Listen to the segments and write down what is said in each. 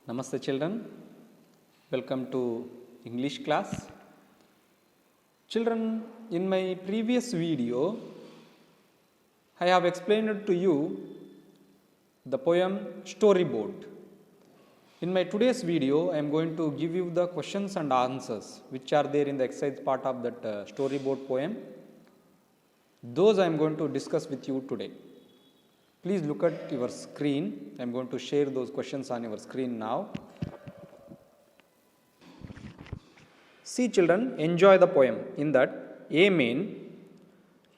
Namaste children, welcome to English class. Children, in my previous video, I have explained to you the poem Storyboard. In my today's video, I am going to give you the questions and answers which are there in the exercise part of that storyboard poem. Those I am going to discuss with you today. Please look at your screen. I am going to share those questions on your screen now. See children, enjoy the poem. In that, Amen.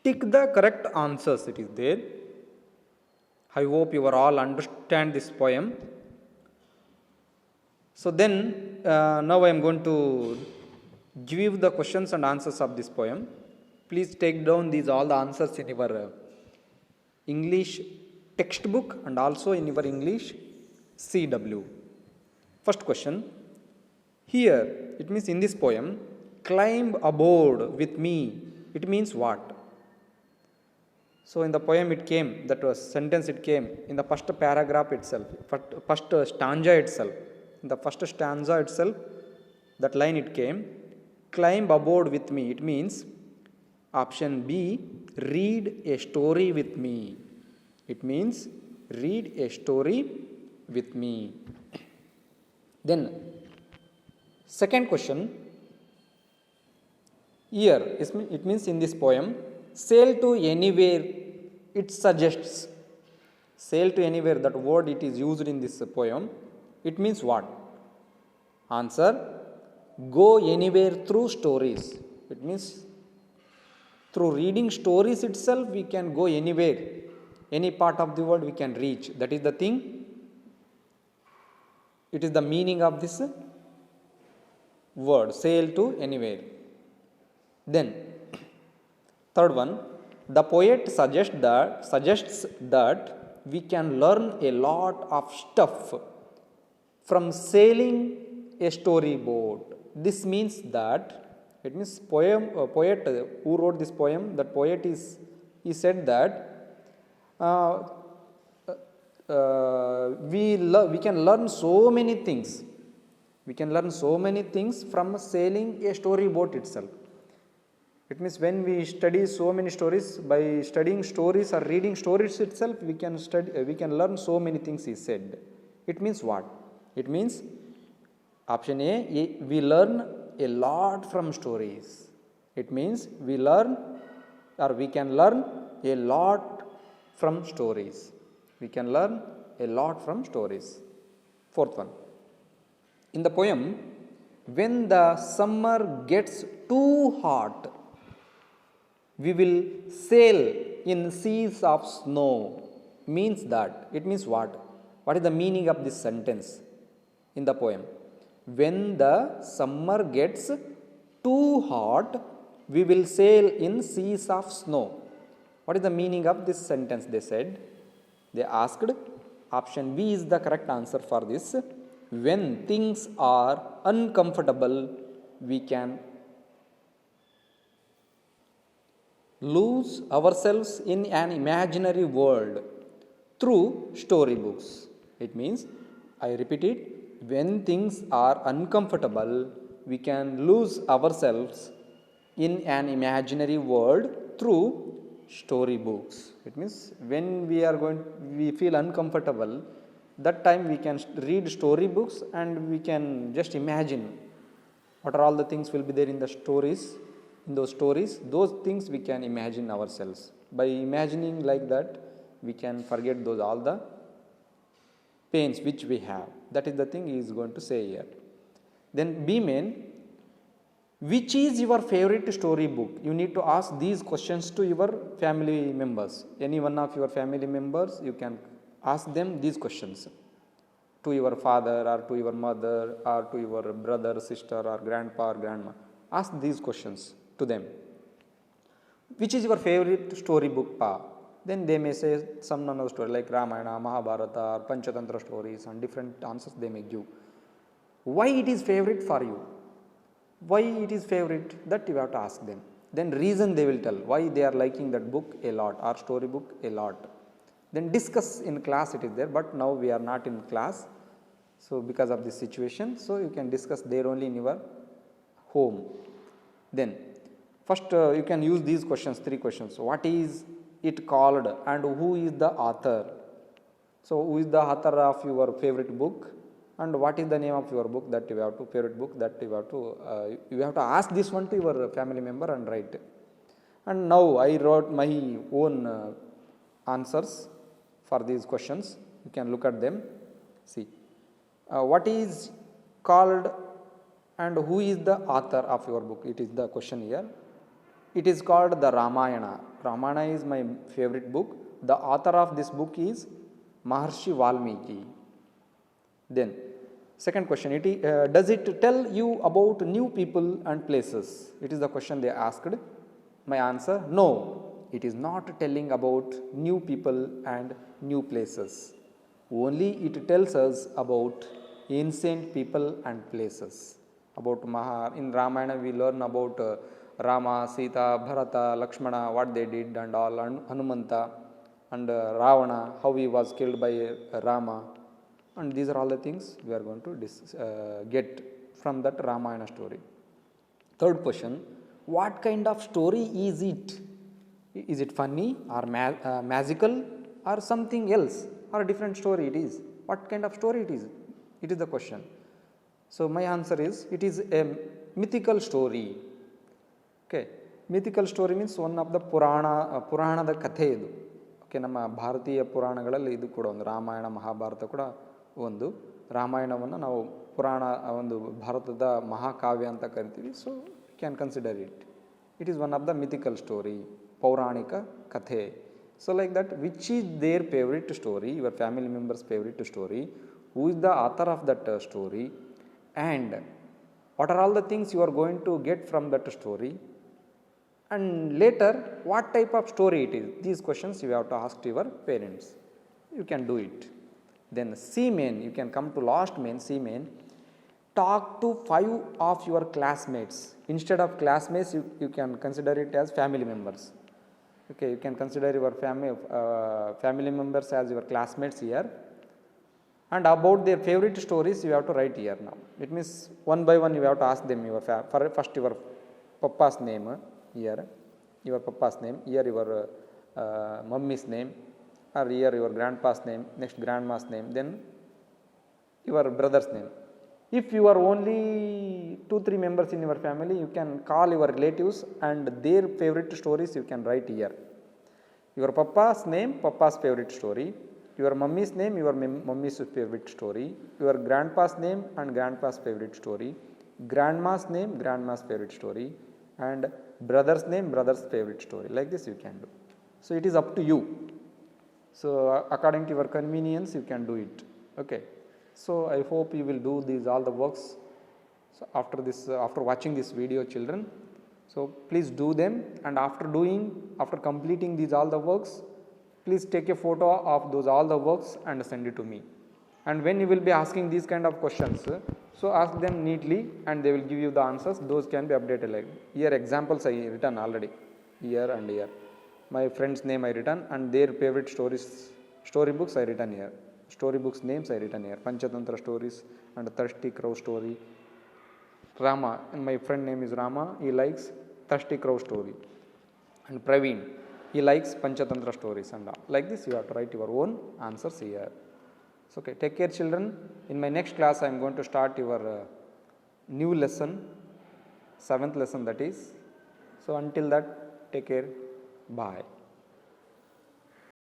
Tick the correct answers, it is there. I hope you are all understand this poem. So then, now I am going to give you the questions and answers of this poem. Please take down these all the answers in your English textbook and also in your English CW. First question. Here, it means in this poem, climb aboard with me. It means what? So in the poem it came, that was sentence it came in the first paragraph itself, first stanza itself. In the first stanza itself, that line it came, climb aboard with me. It means option B, read a story with me. It means read a story with me. Then second question, here it means in this poem, sail to anywhere, it suggests. Sail to anywhere, that word it is used in this poem. It means what? Answer, go anywhere through stories. It means through reading stories itself we can go anywhere. Any part of the world we can reach. That is the thing. It is the meaning of this word, sail to anywhere. Then, third one, the poet suggests that we can learn a lot of stuff from sailing a storyboard. This means that, it means poet who wrote this poem, that poet he said that we can learn so many things. We can learn so many things from sailing a storyboat itself. It means when we study so many stories, by studying stories or reading stories itself, we can learn so many things, he said. It means what? It means option A, we learn a lot from stories. It means we learn or we can learn a lot from stories. We can learn a lot from stories. Fourth one. In the poem, when the summer gets too hot, we will sail in seas of snow. Means that, it means what? What is the meaning of this sentence in the poem? When the summer gets too hot, we will sail in seas of snow. What is the meaning of this sentence? They said, they asked, option B is the correct answer for this. When things are uncomfortable, we can lose ourselves in an imaginary world through storybooks. It means, I repeat it, when things are uncomfortable, we can lose ourselves in an imaginary world through storybooks. It means when we feel uncomfortable, that time we can read storybooks and we can just imagine what are all the things will be there in the stories. In those stories, those things we can imagine ourselves. By imagining like that, we can forget all the pains which we have. That is the thing he is going to say here. Then B main, which is your favorite storybook? You need to ask these questions to your family members. Any one of your family members, you can ask them these questions. To your father or to your mother or to your brother, sister or grandpa or grandma. Ask these questions to them. Which is your favorite storybook, Pa? Then they may say some another story like Ramayana, Mahabharata or Panchatantra stories, and different answers they may give. Why it is favorite for you? Why it is favorite? That you have to ask them. Then reason they will tell why they are liking that book a lot or storybook a lot. Then discuss in class, it is there, but now we are not in class. So, because of this situation, so you can discuss there only in your home. Then first you can use these questions, 3 questions. What is it called and who is the author? So, who is the author of your favorite book and what is the name of your book that you have to, favorite book that you have to ask this one to your family member and write. And now I wrote my own answers for these questions. You can look at them. See, what is called and who is the author of your book? It is the question here. It is called the Ramayana. Ramayana is my favorite book. The author of this book is Maharshi Valmiki. Then, second question, does it tell you about new people and places? It is the question they asked. My answer, no, it is not telling about new people and new places. Only it tells us about ancient people and places. About in Ramayana we learn about Rama, Sita, Bharata, Lakshmana, what they did and all, and Hanumanta and Ravana, how he was killed by Rama, and these are all the things we are going to get from that Ramayana story. Third question, what kind of story is it? Is it funny or magical or something else or a different story it is? What kind of story it is? It is the question. So, my answer is it is a mythical story. Okay, mythical story means one of the ಪುರಾಣದ ಕಥೆ ಇದು. Okay, ನಮ್ಮ ಭಾರತೀಯ ಪುರಾಣಗಳಲ್ಲಿ ಇದು ಕೂಡ ಒಂದು ರಾಮಾಯಣ ಮಹಾಭಾರತ ಕೂಡ ಒಂದು. ರಾಮಾಯಣವನ್ನು ನಾವು ಪುರಾಣ ಒಂದು ಭಾರತದ ಮಹಾಕಾವ್ಯ ಅಂತ ಕರಿತೀವಿ. So can consider it. It is one of the mythical story, ಪೌರಾಣಿಕ ಕಥೆ. So like that, which is their favourite story, your family members favourite story, who is the author of that story, and what are all the things you are going to get from that story, and later what type of story it is. These questions you have to ask to your parents. You can do it. Then C main, you can come to last main, C main. Talk to 5 of your classmates. Instead of classmates, you can consider it as family members. Okay, you can consider your family members as your classmates here. And about their favorite stories you have to write here now. It means one by one you have to ask them first your papa's name here, your papa's name, here your mummy's name, or here your grandpa's name, next grandma's name, then your brother's name. If you are only 2-3 members in your family, you can call your relatives and their favorite stories you can write here. Your papa's name, papa's favorite story. Your mummy's name, your mummy's favorite story. Your grandpa's name and grandpa's favorite story. Grandma's name, grandma's favorite story. And brother's name, brother's favorite story. Like this you can do. So it is up to you. So according to your convenience you can do it. Okay. So I hope you will do all the works. So after watching this video, children, so please do them, and after completing all the works, please take a photo of all the works and send it to me. And when you will be asking these kind of questions, so ask them neatly and they will give you the answers. Those can be updated. Like here examples I written already, here and here. My friend's name I written and their favorite storybooks I written here. Storybooks names I written here. Panchatantra stories and Thirsty Crow story. Rama, and my friend name is Rama, he likes Thirsty Crow story. And Praveen, he likes Panchatantra stories and all. Like this you have to write your own answers here. So, okay, take care children. In my next class I am going to start your new lesson, 7th lesson that is. So until that, take care, bye.